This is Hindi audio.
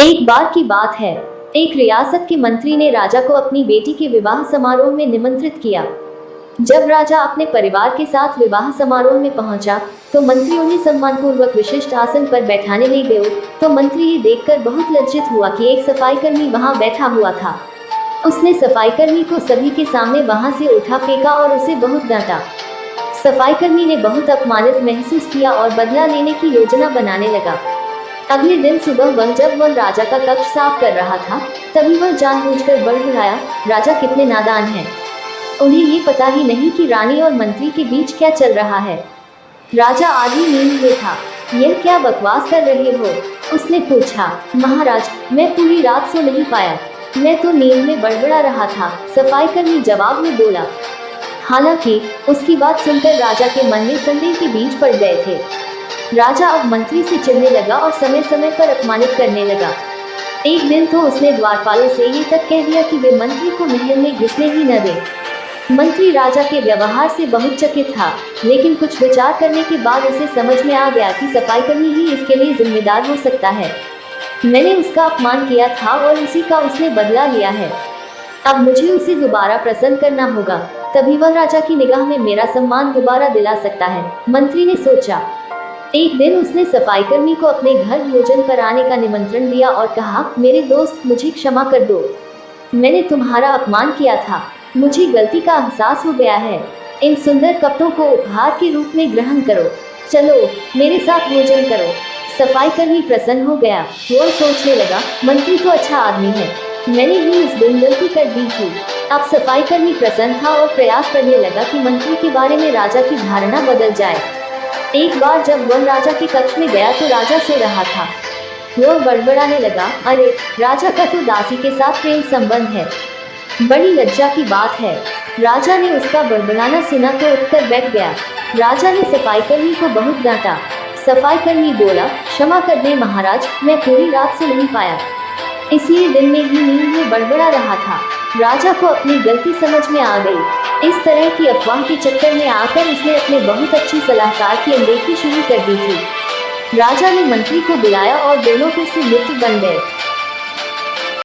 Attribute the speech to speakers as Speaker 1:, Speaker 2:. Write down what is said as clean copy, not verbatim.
Speaker 1: एक बार की बात है, एक रियासत के मंत्री ने राजा को अपनी बेटी के विवाह समारोह में निमंत्रित किया। जब राजा अपने परिवार के साथ विवाह समारोह में पहुंचा, तो मंत्री उन्हें सम्मानपूर्वक विशिष्ट आसन पर बैठाने ले गए। तो मंत्री ये देखकर बहुत लज्जित हुआ कि एक सफाईकर्मी वहां बैठा हुआ था। उसने सफाईकर्मी को सभी के सामने वहां से उठा फेंका और उसे बहुत डांटा। सफाईकर्मी ने बहुत अपमानित महसूस किया और बदला लेने की योजना बनाने लगा। अगले दिन सुबह जब वह राजा का कक्ष साफ कर रहा था, तभी वह जानबूझकर बड़बड़ाया, राजा कितने नादान हैं। उन्हें ये पता ही नहीं कि रानी और मंत्री के बीच क्या चल रहा है। राजा आधी नींद में था। यह क्या बकवास कर रहे हो? उसने पूछा। महाराज, मैं पूरी रात सो नहीं पाया, मैं तो नींद में बड़बड़ा रहा था, सफाईकर्मी जवाब में बोला। हालांकि उसकी बात सुनकर राजा के मन में संदेह के बीज पड़ गए थे। राजा अब मंत्री से चिढ़ने लगा और समय समय पर अपमानित करने लगा। एक दिन तो उसने द्वारपालों से ये तक कह दिया कि वे मंत्री को महल में घुसने ही न दें। मंत्री राजा के व्यवहार से बहुत चकित था, लेकिन कुछ विचार करने के बाद उसे समझ में आ गया कि सफाईकर्मी ही इसके लिए जिम्मेदार हो सकता है। मैंने उसका अपमान किया था और उसी का उसने बदला लिया है। अब मुझे उसे दोबारा प्रसन्न करना होगा, तभी वह राजा की निगाह में मेरा सम्मान दोबारा दिला सकता है, मंत्री ने सोचा। एक दिन उसने सफाईकर्मी को अपने घर भोजन पर आने का निमंत्रण दिया और कहा, मेरे दोस्त, मुझे क्षमा कर दो, मैंने तुम्हारा अपमान किया था, मुझे गलती का एहसास हो गया है। इन सुंदर कपड़ों को उपहार के रूप में ग्रहण करो, चलो मेरे साथ भोजन करो। सफाईकर्मी प्रसन्न हो गया। वो सोचने लगा, मंत्री तो अच्छा आदमी है, मैंने ही उस दिन गलती कर दी थी। अब सफाईकर्मी प्रसन्न था और प्रयास करने लगा कि मंत्री के बारे में राजा की धारणा बदल जाए। एक बार जब वह राजा के कक्ष में गया तो राजा सो रहा था। वह बड़बड़ाने लगा, अरे, राजा का तो दासी के साथ प्रेम संबंध है, बड़ी लज्जा की बात है। राजा ने उसका बड़बड़ाना सुना तो उठकर बैठ गया। राजा ने सफाईकर्मी को बहुत डांटा। सफाईकर्मी बोला, क्षमा कर दें महाराज, मैं पूरी रात सो नहीं पाया, इसलिए दिन में ही नींद में बड़बड़ा रहा था। राजा को अपनी गलती समझ में आ गई। इस तरह की अफवाह के चक्कर में आकर उसने अपने बहुत अच्छी सलाहकार की अनदेखी शुरू कर दी थी। राजा ने मंत्री को बुलाया और दोनों फिर से मित्र बन गए।